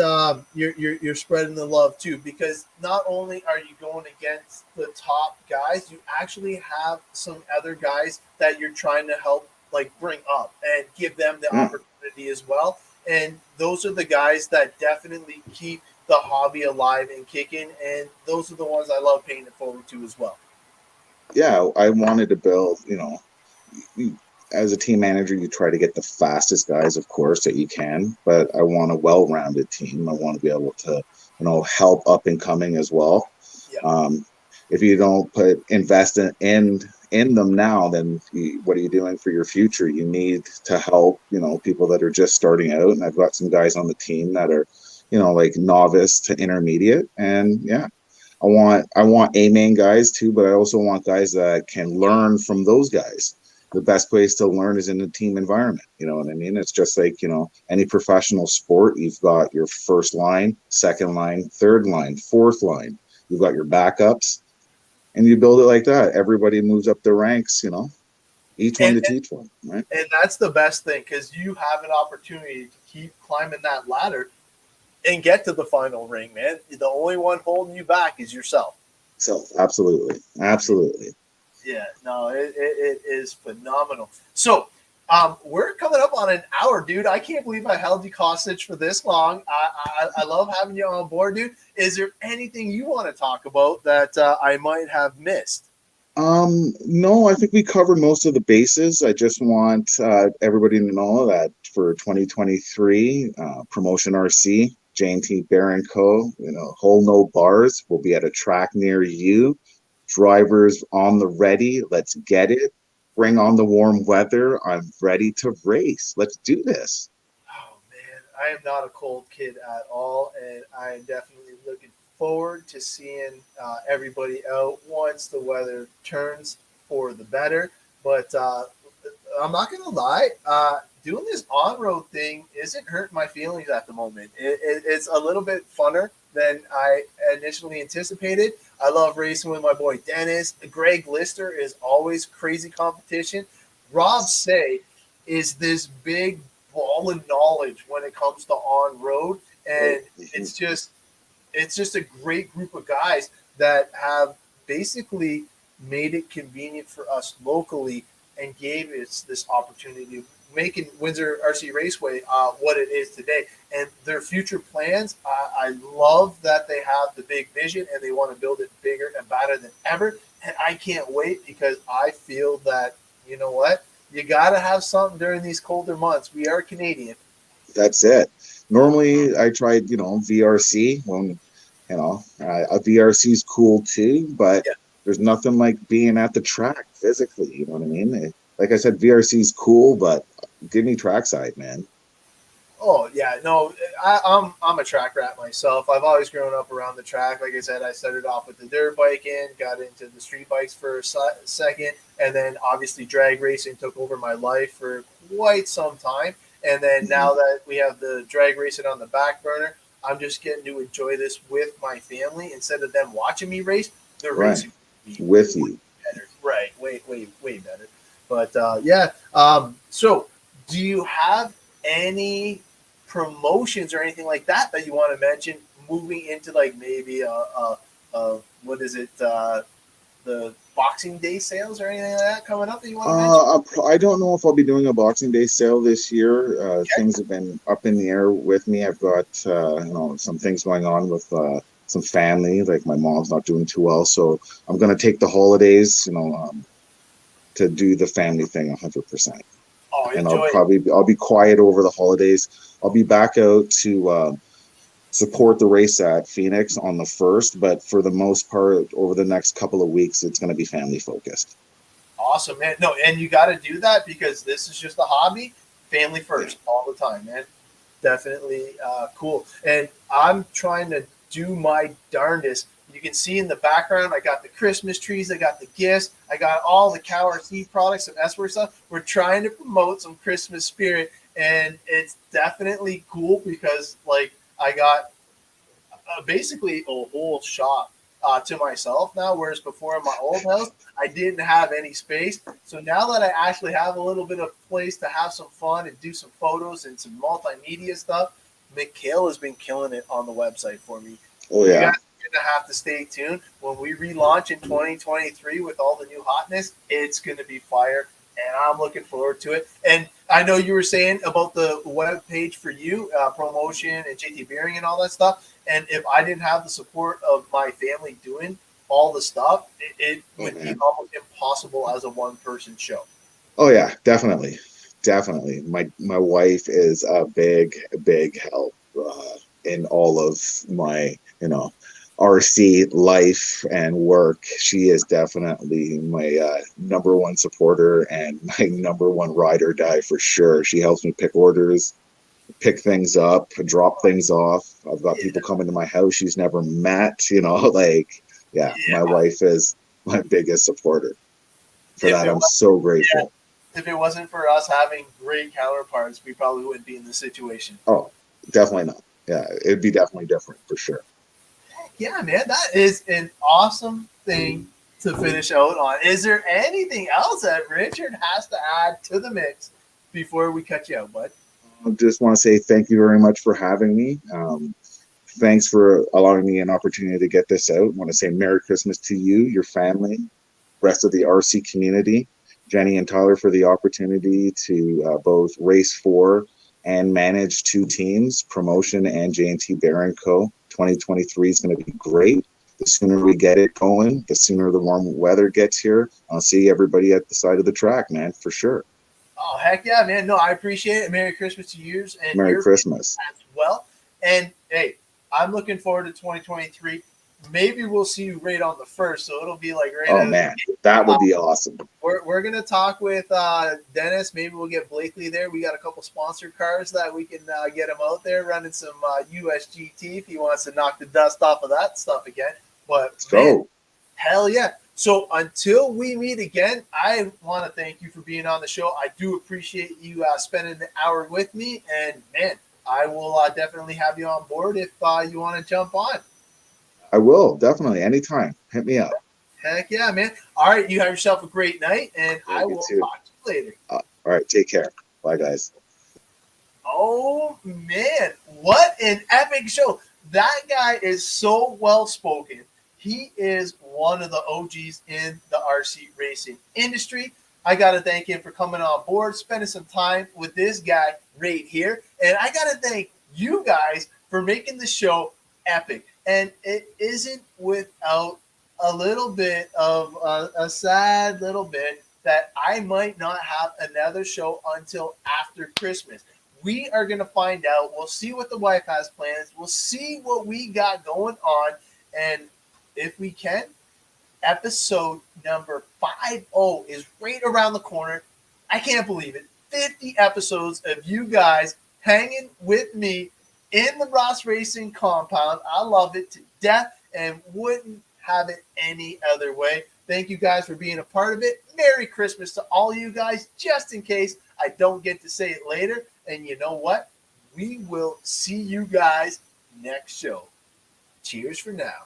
you're spreading the love too, because not only are you going against the top guys, you actually have some other guys that you're trying to help like bring up and give them the opportunity as well. And those are the guys that definitely keep the hobby alive and kicking. And those are the ones I love paying it forward to as well. Yeah, I wanted to build, as a team manager, you try to get the fastest guys, of course, that you can. But I want a well-rounded team. I want to be able to, help up and coming as well. Yeah. If you don't invest in them now, then what are you doing for your future? You need to help, people that are just starting out. And I've got some guys on the team that are, like novice to intermediate. And yeah, I want A-main guys too, but I also want guys that can learn from those guys. The best place to learn is in a team environment. You know what I mean? It's just like, any professional sport, you've got your first line, second line, third line, fourth line. You've got your backups. And you build it like that. Everybody moves up the ranks, each one to teach one, right? And that's the best thing, because you have an opportunity to keep climbing that ladder and get to the final ring, man. The only one holding you back is yourself. So, absolutely. Absolutely. Yeah, no, it is phenomenal. So, we're coming up on an hour, dude. I can't believe I held you hostage for this long. I love having you on board, dude. Is there anything you want to talk about that I might have missed? No, I think we covered most of the bases. I just want everybody to know that for 2023, Promotion RC, J&T Bear & Co., Hole No Bars will be at a track near you. Drivers on the ready. Let's get it. Bring on the warm weather. I'm ready to race. Let's do this. Oh, man. I am not a cold kid at all, and I am definitely looking forward to seeing everybody out once the weather turns for the better. But I'm not going to lie. Doing this on-road thing isn't hurting my feelings at the moment. It's a little bit funner than I initially anticipated. I love racing with my boy Dennis. Greg Lister is always crazy competition. Rob Say is this big ball of knowledge when it comes to on-road. And it's just a great group of guys that have basically made it convenient for us locally and gave us this opportunity, making Windsor RC Raceway what it is today. And their future plans, I love that they have the big vision and they want to build it bigger and better than ever. And I can't wait because I feel that, you know what, you got to have something during these colder months. We are Canadian. That's it. Normally, I tried, VRC when, a VRC is cool too, but Yeah. there's nothing like being at the track physically. You know what I mean? Like I said, VRC is cool, but give me trackside, man. Oh yeah, no, I'm a track rat myself. I've always grown up around the track. Like I said, I started off with the dirt biking, got into the street bikes for a second, and then obviously drag racing took over my life for quite some time. And then now that we have the drag racing on the back burner, I'm just getting to enjoy this with my family instead of them watching me race. They're Right. racing With you. better, right? Way better. But yeah. So, do you have any promotions or anything like that that you want to mention moving into like maybe what is it, the Boxing Day sales or anything like that coming up that you want to mention? I don't know if I'll be doing a Boxing Day sale this year. Okay. Things have been up in the air with me. I've got some things going on with some family. Like my mom's not doing too well, so I'm gonna take the holidays, to do the family thing 100%. Oh, And enjoy. I'll be quiet over the holidays. I'll be back out to support the race at Phoenix on the 1st, but for the most part, over the next couple of weeks, it's going to be family focused. Awesome, man. No, and you got to do that because this is just a hobby. Family first, all the time, man. Definitely cool. And I'm trying to do my darndest. You can see in the background, I got the Christmas trees, I got the gifts, I got all the CowRC products and S-Word stuff. We're trying to promote some Christmas spirit, and it's definitely cool because, like, I got basically a whole shop to myself now, whereas before in my old house, I didn't have any space. So now that I actually have a little bit of place to have some fun and do some photos and some multimedia stuff, Mikhail has been killing it on the website for me. Oh, You yeah. guys are going to have to stay tuned. When we relaunch in 2023 with all the new hotness, it's going to be fire, and I'm looking forward to it. And I know you were saying about the web page for you, promotion and JT Beering and all that stuff. And if I didn't have the support of my family doing all the stuff, it would be almost impossible as a one-person show. Oh, yeah, definitely. Definitely. My wife is a big help in all of my, RC life and work. She is definitely my number one supporter and my number one ride or die for sure. She helps me pick orders, pick things up, drop things off. I've got people coming to my house she's never met, my wife is my biggest supporter. For that, I'm so grateful. If it wasn't for us having great counterparts, we probably wouldn't be in this situation. Oh, definitely not. Yeah, it'd be definitely different for sure. Yeah, man, that is an awesome thing to finish out on. Is there anything else that Richard has to add to the mix before we cut you out, bud? I just want to say thank you very much for having me. Thanks for allowing me an opportunity to get this out. I want to say Merry Christmas to you, your family, rest of the RC community, Jenny and Tyler, for the opportunity to both race for and manage two teams, Promotion and J&T Bear & Co. 2023 is going to be great. The sooner we get it going, the sooner the warm weather gets here. I'll see everybody at the side of the track, man, for sure. Oh, heck yeah, man. No, I appreciate it. Merry Christmas to you and Merry Christmas as well. And hey, I'm looking forward to 2023. Maybe we'll see you right on the 1st, so it'll be like right. Oh man, that would be awesome. We're gonna talk with Dennis. Maybe we'll get Blakely there. We got a couple sponsored cars that we can get him out there running some USGT if he wants to knock the dust off of that stuff again. But let's go. Hell yeah. So until we meet again, I want to thank you for being on the show. I do appreciate you spending the hour with me. And, man, I will definitely have you on board if you want to jump on. I will, definitely. Anytime. Hit me up. Heck yeah, man. All right, you have yourself a great night, and I will talk to you later. All right, take care. Bye, guys. Oh, man. What an epic show. That guy is so well-spoken. He is one of the OGs in the RC racing industry. I got to thank him for coming on board, spending some time with this guy right here. And I got to thank you guys for making the show epic. And it isn't without a little bit of a sad little bit that I might not have another show until after Christmas. We are going to find out. We'll see what the wife has plans. We'll see what we got going on. And if we can, episode number 50 is right around the corner. I can't believe it. 50 episodes of you guys hanging with me in the Ross Racing compound. I love it to death and wouldn't have it any other way. Thank you guys for being a part of it. Merry Christmas to all you guys, just in case I don't get to say it later. And you know what? We will see you guys next show. Cheers for now.